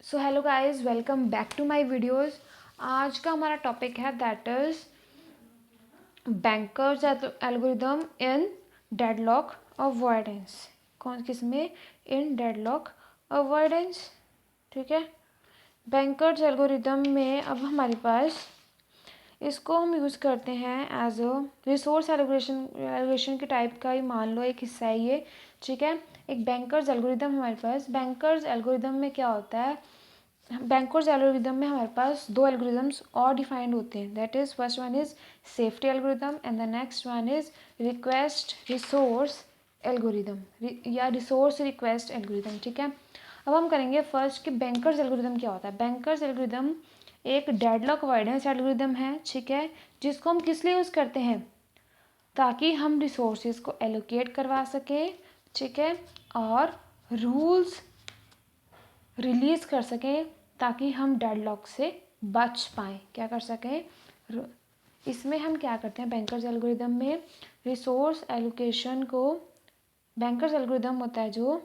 So hello guys, welcome back to my videos. आज का हमारा टॉपिक है that is bankers algorithm in deadlock avoidance. कौन किस में? In deadlock avoidance. ठीक है, बैंकर्स एल्गोरिदम में अब हमारे पास इसको हम यूज़ करते हैं एज अ रिसोर्स एलोकेशन के टाइप का ही मान लो एक हिस्सा है ये। ठीक है, एक बैंकर्स एल्गोरिदम हमारे पास। बैंकर्स एल्गोरिदम में क्या होता है? बैंकर्स एल्गोरिदम में हमारे पास दो एल्गोरिदम्स और डिफाइंड होते हैं। That is first one is safety algorithm and the next one is request resource algorithm या रिसोर्स रिक्वेस्ट एल्गोरिदम। ठीक है, अब हम करेंगे फर्स्ट कि बैंकर्स एल्गोरिदम क्या होता है। बैंकर्स एल्गोरिदम एक डेडलॉक अवॉइडेंस एल्गोरिदम है। ठीक है, जिसको हम किस लिए यूज़ करते हैं? ताकि हम रिसोर्सेज को एलोकेट करवा सकें। ठीक है, और रूल्स रिलीज़ कर सकें ताकि हम डेडलॉक से बच पाएँ। क्या कर सकें? इसमें हम क्या करते हैं बैंकर्स एल्गोरिदम में? रिसोर्स एलोकेशन को, बैंकर्स एल्गोरिदम होता है जो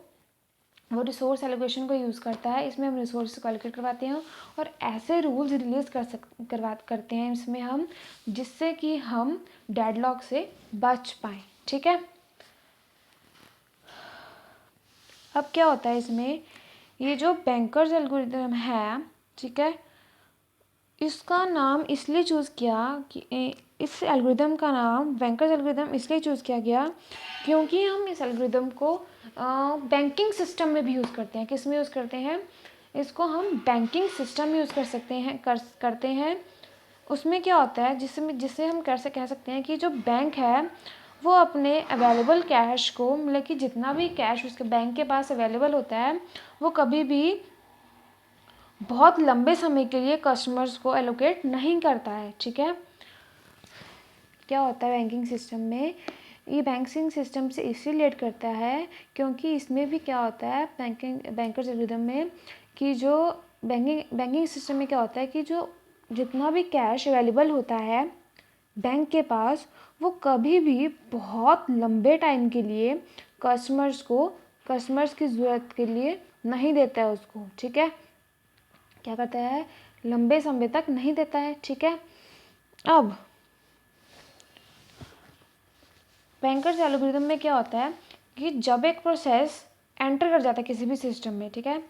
वो रिसोर्स एलोकेशन को यूज़ करता है। इसमें हम रिसोर्स को एलोकेट करवाते हैं और ऐसे रूल्स रिलीज़ करते हैं इसमें हम, जिससे कि हम डेडलॉक से बच पाएँ। ठीक है, अब क्या होता है इसमें, ये जो बैंकर्स एल्गोरिदम है, ठीक है, इसका नाम इसलिए चूज़ किया कि इस एल्गोरिदम का नाम बैंकर्स एल्गोरिदम इसलिए चूज़ किया गया क्योंकि हम इस एल्गोरिदम को बैंकिंग सिस्टम में भी यूज़ करते हैं। किस में यूज़ करते हैं? इसको हम बैंकिंग सिस्टम में यूज़ कर सकते हैं, करते हैं। उसमें क्या होता है, जिससे हम कह सकते हैं कि जो बैंक है वो अपने अवेलेबल कैश को, मतलब कि जितना भी कैश उसके बैंक के पास अवेलेबल होता है वो कभी भी बहुत लंबे समय के लिए कस्टमर्स को एलोकेट नहीं करता है। ठीक है, क्या होता है बैंकिंग सिस्टम में, ये बैंकिंग सिस्टम से इसी रिलेट करता है क्योंकि इसमें भी क्या होता है बैंकर्स एल्गोरिदम में कि जो बैंकिंग सिस्टम में क्या होता है कि जो जितना भी कैश अवेलेबल होता है बैंक के पास, वो कभी भी बहुत लंबे टाइम के लिए कस्टमर्स की ज़रूरत के लिए नहीं देता है उसको। ठीक है, क्या करता है? लंबे समय तक नहीं देता है। ठीक है, अब बैंकर्स एल्गोरिदम में क्या होता है कि जब एक प्रोसेस एंटर कर जाता है किसी भी सिस्टम में, ठीक है,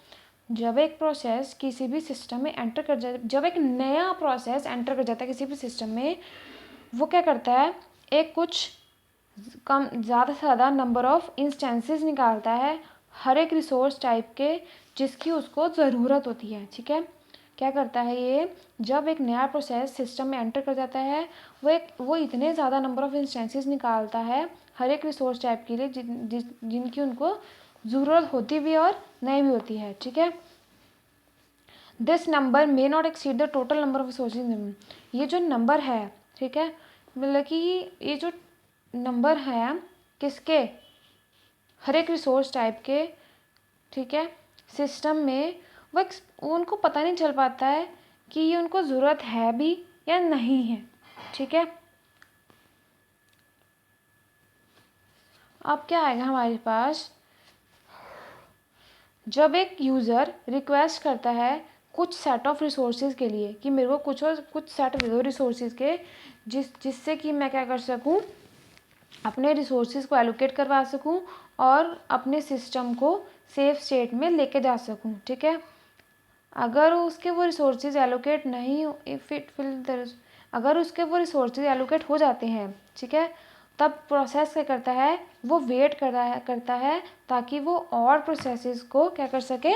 जब एक प्रोसेस किसी भी सिस्टम में एंटर कर जाता है, जब एक नया प्रोसेस एंटर कर जाता है किसी भी सिस्टम में, वो क्या करता है, एक कुछ कम ज़्यादा से ज़्यादा नंबर ऑफ़ इंस्टेंसेस निकालता है हर एक रिसोर्स टाइप के जिसकी उसको ज़रूरत होती है। ठीक है, क्या करता है ये, जब एक नया प्रोसेस सिस्टम में एंटर कर जाता है वो इतने ज़्यादा नंबर ऑफ़ इंस्टेंसेस निकालता है हर एक रिसोर्स टाइप के लिए जिनकी उनको ज़रूरत होती भी और नहीं भी होती है। ठीक है, this number may not exceed the total number of resources. ये जो नंबर है, ठीक है, मतलब कि ये जो नंबर है किसके? हर एक रिसोर्स टाइप के, ठीक है, सिस्टम में वो उनको पता नहीं चल पाता है कि ये उनको ज़रूरत है भी या नहीं है। ठीक है, अब क्या आएगा हमारे पास, जब एक यूज़र रिक्वेस्ट करता है कुछ सेट ऑफ रिसोर्सेज के लिए कि मेरे को कुछ सेट दे दो रिसोर्सेज के, जिससे कि मैं क्या कर सकूं, अपने रिसोर्सेज को एलोकेट करवा सकूं और अपने सिस्टम को सेफ स्टेट में लेके जा सकूं। ठीक है, अगर उसके वो रिसोर्सेज एलोकेट नहीं, अगर उसके वो रिसोर्सेज एलोकेट हो जाते हैं, ठीक है, तब प्रोसेस क्या करता है, वो वेट करता है ताकि वो और प्रोसेसेस को क्या कर सके,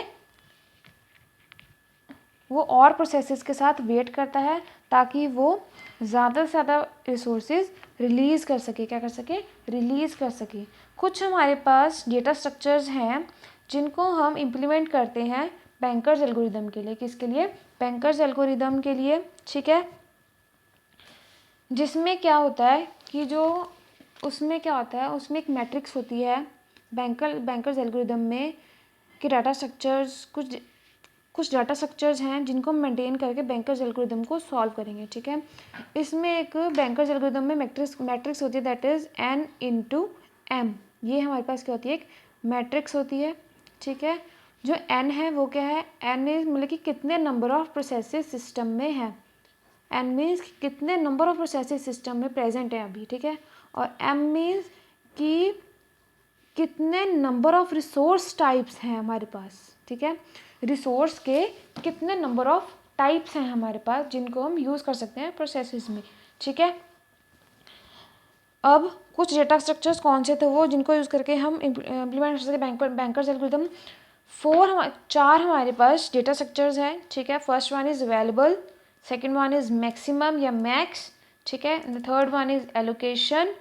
वो और प्रोसेसेस के साथ वेट करता है ताकि वो ज़्यादा से ज़्यादा रिसोर्सेज रिलीज़ कर सके। क्या कर सके? रिलीज़ कर सके। कुछ हमारे पास डेटा स्ट्रक्चर्स हैं जिनको हम इम्प्लीमेंट करते हैं बैंकर्स एल्गोरिदम के लिए। किसके लिए? बैंकर्स एल्गोरिदम के लिए। ठीक है, जिसमें क्या होता है कि जो उसमें क्या होता है, उसमें एक मैट्रिक्स होती है बैंकर्स एल्गोरिदम में कि डाटा स्ट्रक्चर्स कुछ डाटा स्ट्रक्चर्स हैं जिनको हम मेंटेन करके बैंकर्स एल्गोरिदम को सॉल्व करेंगे। ठीक है, इसमें एक बैंकर्स एल्गोरिदम में मैट्रिक्स होती है दैट इज़ n × m। ये हमारे पास क्या होती है, एक मैट्रिक्स होती है। ठीक है, जो n है वो क्या है, n इज मतलब कि कितने नंबर ऑफ प्रोसेसेस सिस्टम में है, n मीन्स कितने नंबर ऑफ प्रोसेसेस सिस्टम में प्रेजेंट है अभी, ठीक है। और m मीन्स कि कितने नंबर ऑफ रिसोर्स टाइप्स हैं हमारे पास, ठीक है। रिसोर्स के कितने नंबर ऑफ टाइप्स हैं हमारे पास जिनको हम यूज़ कर सकते हैं प्रोसेसेस में, ठीक है। अब कुछ डेटा स्ट्रक्चर्स कौन से थे वो जिनको यूज़ करके हम इम्प्लीमेंट कर सकते हैं बैंकर्स एल्गोरिथम। चार हमारे पास डेटा स्ट्रक्चर्स हैं, ठीक है। First one is available, second one is maximum या मैक्स, ठीक है। थर्ड वन इज़ एलोकेशन,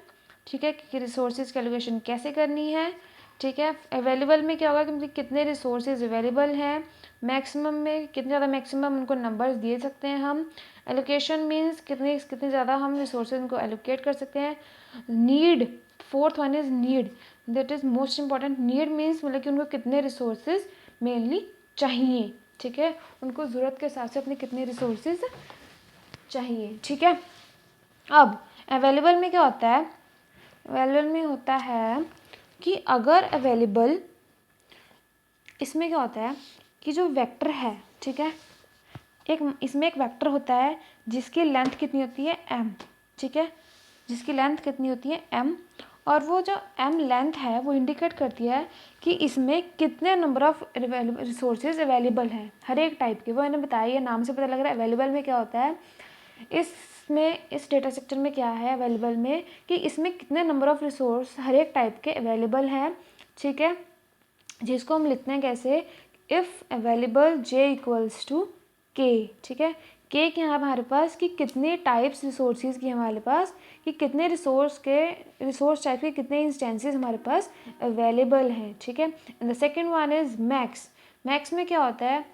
ठीक है, कि रिसोर्सेज की एलोकेशन कैसे करनी है, ठीक है। अवेलेबल में क्या होगा कि कितने रिसोर्सेज अवेलेबल हैं, मैक्सिमम में कितने ज़्यादा मैक्सिमम उनको नंबर्स दे सकते हैं हम, एलोकेशन मीन्स कितने ज़्यादा हम रिसोर्सेज उनको एलोकेट कर सकते हैं। Need, fourth one is need, that is most important. Need means मतलब कि उनको कितने रिसोर्सेज मेनली चाहिए, ठीक है, उनको ज़रूरत के हिसाब से अपने कितने रिसोर्सेज चाहिए, ठीक है। अब अवेलेबल में क्या होता है, अवेलेबल में होता है कि अगर अवेलेबल, इसमें क्या होता है कि जो वेक्टर है, ठीक है, इसमें एक वेक्टर होता है जिसकी लेंथ कितनी होती है m, ठीक है, जिसकी लेंथ कितनी होती है m, और वो जो m लेंथ है वो इंडिकेट करती है कि इसमें कितने नंबर ऑफ रिसोर्सेज अवेलेबल हैं हर एक टाइप के। वो मैंने बताया, ये नाम से पता लग रहा है अवेलेबल में क्या होता है। इस डेटा स्ट्रक्चर में क्या है अवेलेबल में कि इसमें कितने नंबर ऑफ रिसोर्स हर एक टाइप के अवेलेबल हैं, ठीक है, जिसको हम लिखते हैं कैसे, if available j equals to k, ठीक है। k क्या है हमारे पास कि कितने टाइप्स रिसोर्सेज की हमारे पास, कि कितने रिसोर्स टाइप के कितने इंस्टेंसेस हमारे पास अवेलेबल हैं, ठीक है। And the second one is max. Max में क्या होता है,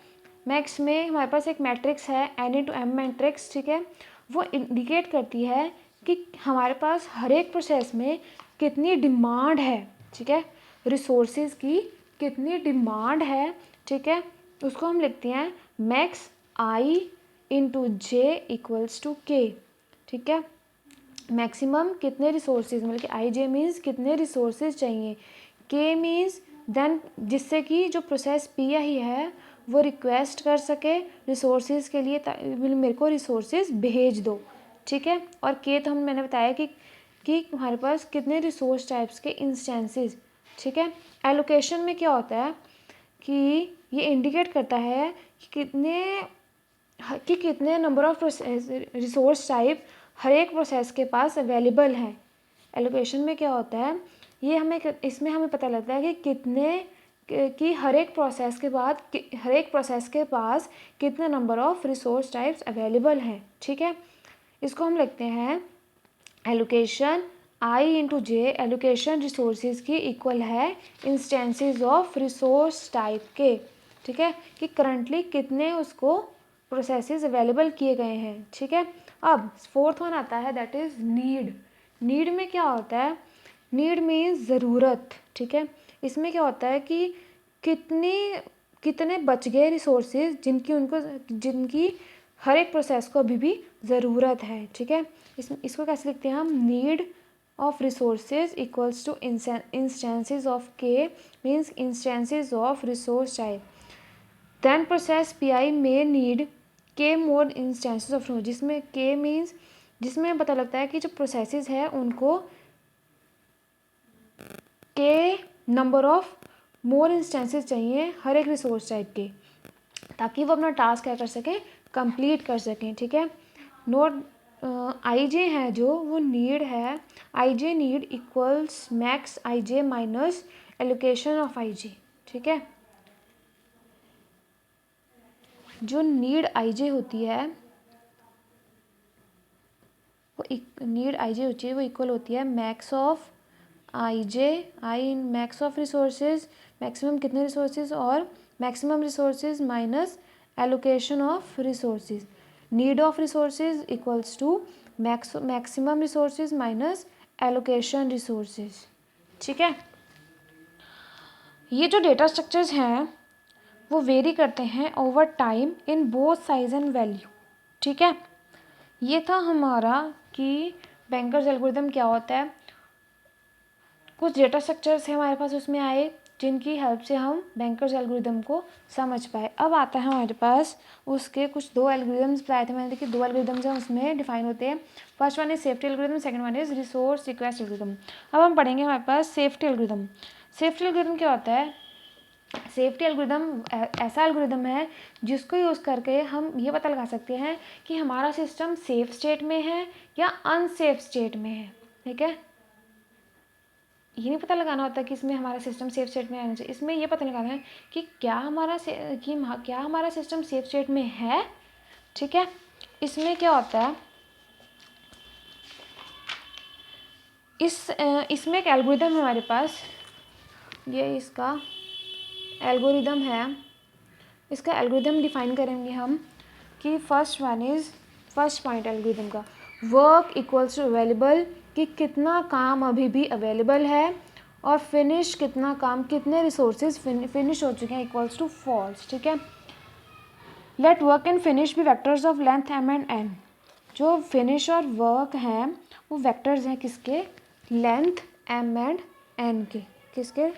मैक्स में हमारे पास एक मैट्रिक्स है n×m मैट्रिक्स, ठीक है। वो इंडिकेट करती है कि हमारे पास हर एक प्रोसेस में कितनी डिमांड है, ठीक है, रिसोर्सेज की कितनी डिमांड है, ठीक है। उसको हम लिखते हैं max i/j equals to k, ठीक है। मैक्सिमम कितने रिसोर्सेज, मतलब कि आई जे मीन्स कितने रिसोर्सेज चाहिए, के मीन्स देन जिससे कि जो प्रोसेस पी आई है वो रिक्वेस्ट कर सके रिसोर्सेज के लिए, मेरे को रिसोर्सेज भेज दो, ठीक है। और के तो मैंने बताया कि हमारे पास कितने रिसोर्स टाइप्स के इंस्टेंसेस, ठीक है। एलोकेशन में क्या होता है कि ये इंडिकेट करता है कि कितने नंबर ऑफ रिसोर्स टाइप हर एक प्रोसेस के पास अवेलेबल है। एलोकेशन में क्या होता है, इसमें हमें पता लगता है कि हर एक प्रोसेस के पास कितने number of resource types available हैं, ठीक है। इसको हम लिखते हैं एलोकेशन i/j, एलोकेशन रिसोर्सेज की इक्वल है इंस्टेंसेस ऑफ रिसोर्स टाइप के, ठीक है, कि करंटली कितने उसको प्रोसेसेस अवेलेबल किए गए हैं, ठीक है। अब फोर्थ वन आता है दैट इज़ नीड। नीड में क्या होता है, नीड मीन्स ज़रूरत, ठीक है। इसमें क्या होता है कि कितने बच गए रिसोर्सेज जिनकी हर एक प्रोसेस को अभी भी ज़रूरत है, ठीक है। इसको कैसे लिखते हैं हम, need of resources equals to instances of K means instances of resource type, then process P I may need K more instances of, जिसमें के मीन्स जिसमें पता लगता है कि जो प्रोसेसेस है उनको के नंबर ऑफ मोर इंस्टेंसेस चाहिए हर एक रिसोर्स टाइप के, ताकि वो अपना टास्क क्या कर सकें, कंप्लीट कर सकें, ठीक है। नोट आई जे है जो वो नीड है, I J need equals max I J minus allocation of I J, ठीक है। जो नीड आई जे होती है वो नीड आई जे होती है वो इक्वल होती है max of I J, I in max of resources, maximum कितने रिसोर्सेज, और maximum resources minus allocation of resources. Need of resources equals to maximum resources minus allocation resources, ठीक है। ये जो डेटा स्ट्रक्चर्स हैं वो वेरी करते हैं over time in both size and value, ठीक है। ये था हमारा कि बैंकर्स एल्गोरिथम क्या होता है। कुछ डेटा स्ट्रक्चर्स है हमारे पास उसमें आए, जिनकी हेल्प से हम बैंकर्स एल्गोरिदम को समझ पाए। अब आता है हमारे पास उसके कुछ दो एल्गोरिदम्स बताए थे मैंने, देखिए 2 एल्गोरिदम्स हैं उसमें डिफाइन होते हैं। First one is safety algorithm, second one is resource request algorithm. अब हम पढ़ेंगे हमारे पास सेफ्टी एल्गोरिदम। सेफ्टी एल्गोरिदम क्या होता है? सेफ्टी एल्गोरिदम ऐसा एल्गोरिदम है जिसको यूज़ करके हम ये पता लगा सकते हैं कि हमारा सिस्टम सेफ स्टेट में है या अनसेफ स्टेट में है। ठीक है, ये नहीं पता लगाना होता कि इसमें हमारा सिस्टम सेफ स्टेट में आना चाहिए, इसमें ये पता लगाना है कि क्या हमारा सिस्टम सेफ स्टेट में है। ठीक है, इसमें क्या होता है, इसमें एक एल्गोरिदम है हमारे पास, ये इसका एल्गोरिदम है। इसका एल्गोरिदम डिफाइन करेंगे हम कि फर्स्ट पॉइंट एल्गोरिदम का वर्क इक्वल्स टू अवेलेबल, कि कितना काम अभी भी अवेलेबल है, और फिनिश कितना काम, कितने रिसोर्सेज फिनिश हो चुके हैं, इक्वल्स टू फॉल्स। ठीक है, let work and finish be vectors of length m and n. जो फिनिश और वर्क हैं वो वेक्टर्स हैं किसके? लेंथ एम एंड एन के। किसके?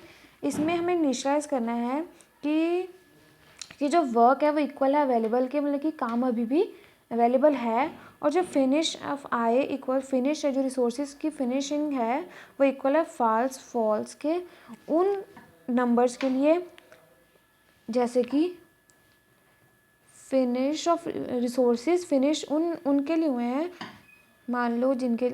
इसमें हमें इनिशियलाइज करना है कि जो वर्क है वो इक्वल है अवेलेबल के, मतलब कि काम अभी भी अवेलेबल है, और जो finish off I equal finish है, जो रिसोर्सेज की फिनिशिंग है वो इक्वल है फॉल्स के उन नंबर्स के लिए, जैसे कि फिनिश ऑफ रिसोर्सेज फिनिश उनके लिए हुए हैं, मान लो जिनके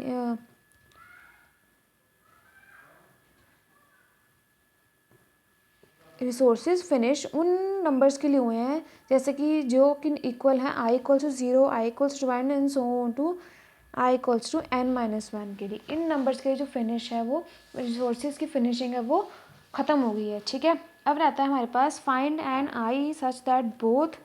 रिसोर्सेज फिनिश उन नंबर्स के लिए हुए हैं जैसे कि जो कि इक्वल है I equals to 0, I equals to 1 and so on to I equals to n-1 के लिए। इन नंबर्स के लिए जो फिनिश है वो रिसोर्सेज की फिनिशिंग है वो ख़त्म हो गई है। ठीक है, अब रहता है हमारे पास find an I such that both.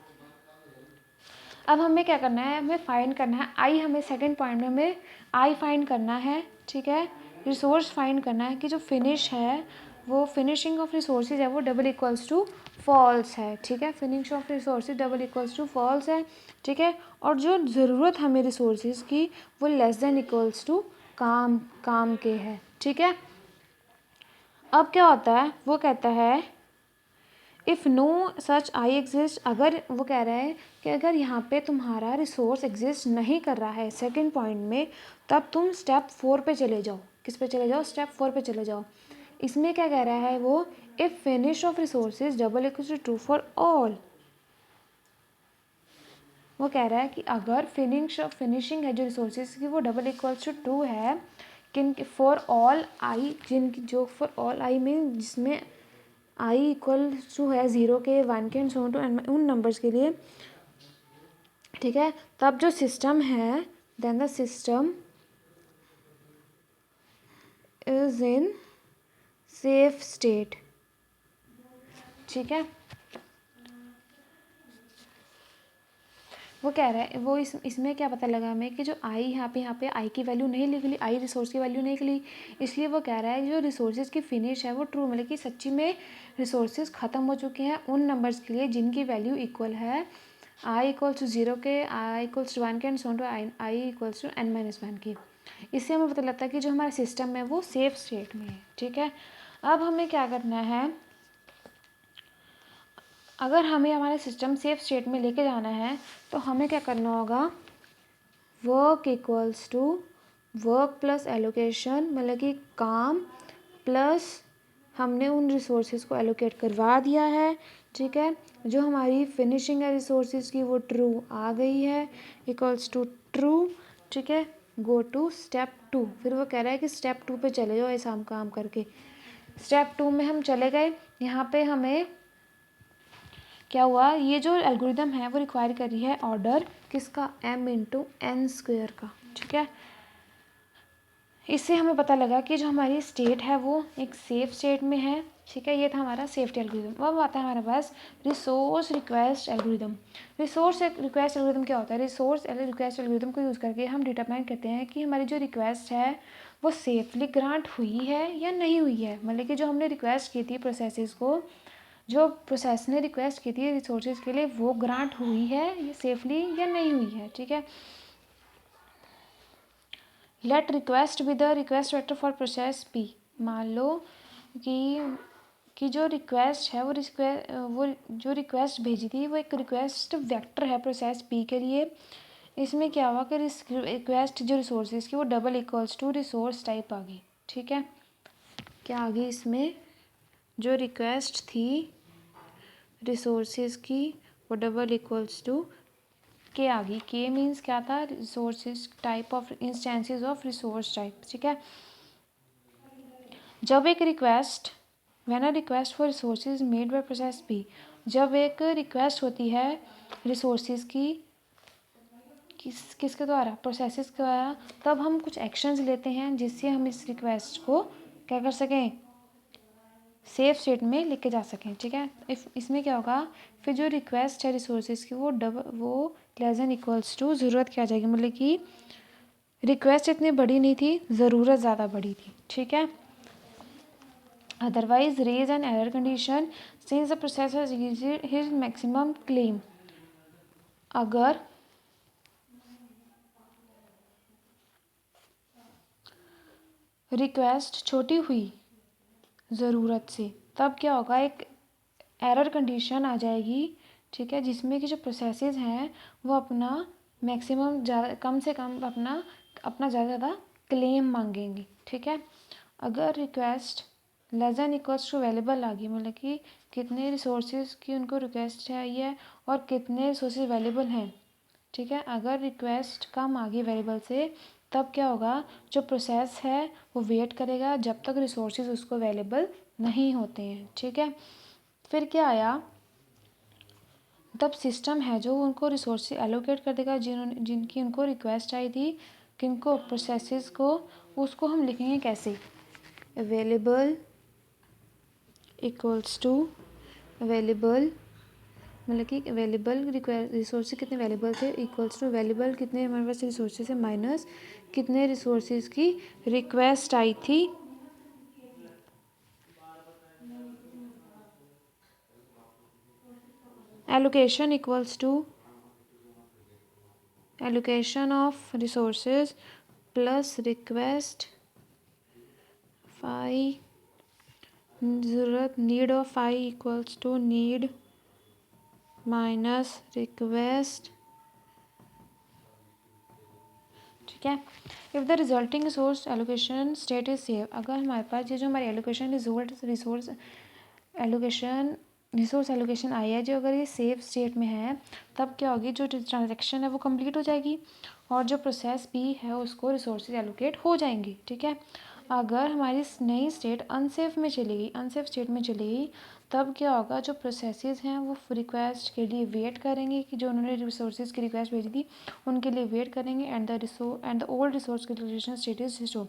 अब हमें क्या करना है, हमें फाइंड करना है आई, हमें सेकंड पॉइंट में हमें आई फाइंड करना है। ठीक है, रिसोर्स फाइंड करना है कि जो फिनिश है वो फिनिशिंग ऑफ रिसोर्सेज है वो डबल इक्वल्स टू फॉल्स है। ठीक है, finish of resources double equals to false है। ठीक है, और जो ज़रूरत हमें रिसोर्सेज की वो लेस देन इक्वल्स टू काम के है। ठीक है, अब क्या होता है, वो कहता है if no such I exist, अगर वो कह रहा है कि अगर यहाँ पे तुम्हारा रिसोर्स एग्जिस्ट नहीं कर रहा है सेकंड पॉइंट में, तब तुम स्टेप 4 पे चले जाओ। किस पे चले जाओ? स्टेप 4 पे चले जाओ। इसमें क्या कह रहा है वो, if finish of resources double equal to true for all. वो कह रहा है कि अगर फिनिशिंग है जो रिसोर्सेज की वो डबल इक्वल टू ट्रू है, किन फॉर ऑल आई, जिनकी जो फॉर ऑल आई में जिसमें आई इक्वल टू है 0 के 1 के एंड सो ऑन टू उन नंबर्स के लिए। ठीक है, तब जो सिस्टम है then the system is in safe state. ठीक है, वो कह रहा है वो इसमें क्या पता लगा हमें कि जो आई यहाँ पे आई की वैल्यू नहीं लिख ली, आई रिसोर्स की वैल्यू नहीं लिखी, इसलिए वो कह रहा है जो रिसोर्सेज की फिनिश है वो ट्रू, मतलब कि सच्ची में रिसोर्सेज ख़त्म हो चुके हैं उन नंबर्स के लिए जिनकी वैल्यू इक्वल है आई इक्वल्स टू 0 के, आई इक्वल्स टू 1 के and so on to I equals to n-1 की। इससे हमें पता लगता है कि जो हमारा सिस्टम है वो सेफ स्टेट में है। ठीक है, अब हमें क्या करना है, अगर हमें हमारे सिस्टम सेफ स्टेट में लेके जाना है तो हमें क्या करना होगा, work equals to work plus allocation, मतलब कि काम प्लस हमने उन रिसोर्सेज को एलोकेट करवा दिया है। ठीक है, जो हमारी फिनिशिंग है रिसोर्सेज की वो ट्रू आ गई है, इक्वल्स टू ट्रू। ठीक है, गो टू स्टेप 2। फिर वो कह रहा है कि स्टेप 2 पे चले जाओ ऐसा हम काम करके। स्टेप 2 में हम चले गए, यहाँ पे हमें क्या हुआ, ये जो एल्गोरिदम है वो रिक्वायर कर रही है ऑर्डर किसका, m/n² का। ठीक है, इससे हमें पता लगा कि जो हमारी स्टेट है वो एक सेफ स्टेट में है। ठीक है, ये था हमारा सेफ्टी एल्गोरिदम। अब आता है हमारे पास resource request algorithm. Resource request algorithm क्या होता है, रिसोर्स रिक्वेस्ट एल्गोरिदम को यूज़ करके हम डिटरमाइन करते हैं कि हमारी जो रिक्वेस्ट है वो सेफली ग्रांट हुई है या नहीं हुई है, मतलब कि जो हमने रिक्वेस्ट की थी प्रोसेसेस को, जो प्रोसेस ने रिक्वेस्ट की थी रिसोर्सेज के लिए वो ग्रांट हुई है ये सेफली या नहीं हुई है। ठीक है, let request with the request vector for process P. मान लो कि कि जो रिक्वेस्ट है वो जो रिक्वेस्ट भेजी थी वो एक रिक्वेस्ट वेक्टर है प्रोसेस पी के लिए। इसमें क्या हुआ कि रिक्वेस्ट जो रिसोर्सेज की वो double equals to resource type आ गई। ठीक है, क्या आ गई इसमें, जो रिक्वेस्ट थी रिसोर्सेज की वो डबल इक्वल्स टू के आ गई। के मीन्स क्या था, resources type of instances of resource type. ठीक है, जब एक request when a request for resources made by process P, जब एक रिक्वेस्ट होती है रिसोर्सेज की किसके द्वारा, प्रोसेसेस के द्वारा, तब हम कुछ एक्शंस लेते हैं जिससे हम इस रिक्वेस्ट को क्या कर सकें, सेफ स्टेट में लेके जा सकें। ठीक है, इसमें क्या होगा, फिर जो रिक्वेस्ट है रिसोर्सेज की वो लेस देन इक्वल्स टू ज़रूरत क्या आ जाएगी, मतलब कि रिक्वेस्ट इतनी बड़ी नहीं थी, ज़रूरत ज़्यादा बड़ी थी। ठीक है, otherwise raise an error condition since the process has reached his maximum claim. अगर रिक्वेस्ट छोटी हुई ज़रूरत से, तब क्या होगा, एक एरर कंडीशन आ जाएगी। ठीक है, जिसमें कि जो प्रोसेसेस हैं वो अपना मैक्सिमम ज़्यादा कम से कम अपना ज़्यादा से ज़्यादा क्लेम मांगेंगी। ठीक है, अगर request less than equals to available आ गई, मतलब कि कितने रिसोर्सेज की उनको रिक्वेस्ट चाहिए है और कितने रिसोर्सेज अवेलेबल हैं। ठीक है, अगर रिक्वेस्ट कम आ गई अवेलेबल से, तब क्या होगा, जो प्रोसेस है वो वेट करेगा जब तक रिसोर्सेज उसको अवेलेबल नहीं होते हैं। ठीक है, फिर क्या आया, तब सिस्टम है जो उनको रिसोर्स एलोकेट कर देगा जिनकी उनको रिक्वेस्ट आई थी, किनको, प्रोसेसेस को। उसको हम लिखेंगे कैसे, अवेलेबल इक्वल्स टू अवेलेबल, मतलब कि अवेलेबल रिसोर्सेज कितने अवेलेबल थे इक्वल्स टू अवेलेबल कितने हमारे पास रिसोर्सेज है माइनस कितने रिसोर्सेज की रिक्वेस्ट आई थी। Allocation equals to allocation of resources plus request phi, ज़रूरत, need of phi equals to need minus request. ठीक है, if the resulting resource allocation state is safe, अगर हमारे पास ये जो हमारी एलोकेशन रिसोर्स एलोकेशन आई है, जो अगर ये सेव स्टेट में है, तब क्या होगी, जो ट्रांजेक्शन है वो कंप्लीट हो जाएगी और जो प्रोसेस भी है उसको रिसोर्सेज एलोकेट हो जाएंगे। ठीक है, अगर हमारी नई स्टेट अनसेफ स्टेट में चली गई, तब क्या होगा, जो प्रोसेसेस हैं वो रिक्वेस्ट के लिए वेट करेंगे कि जो उन्होंने रिसोर्सेज की रिक्वेस्ट भेजी थी उनके लिए वेट करेंगे and the old resource allocation state is restore.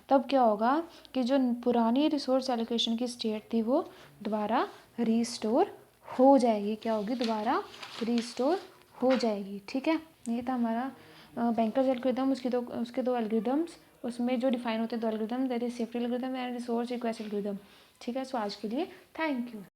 तब क्या होगा कि जो पुरानी रिसोर्स एलोकेशन की स्टेट थी वो दोबारा रीस्टोर हो जाएगी, क्या होगी, दोबारा रीस्टोर हो जाएगी। ठीक है, ये था हमारा बैंकर्स एल्गोरिथम, उसके दो एल्गोरिथम्स, उसमें जो डिफाइन होते हैं दो algorithm, that is safety algorithm and resource request algorithm. ठीक है, सो आज के लिए थैंक यू।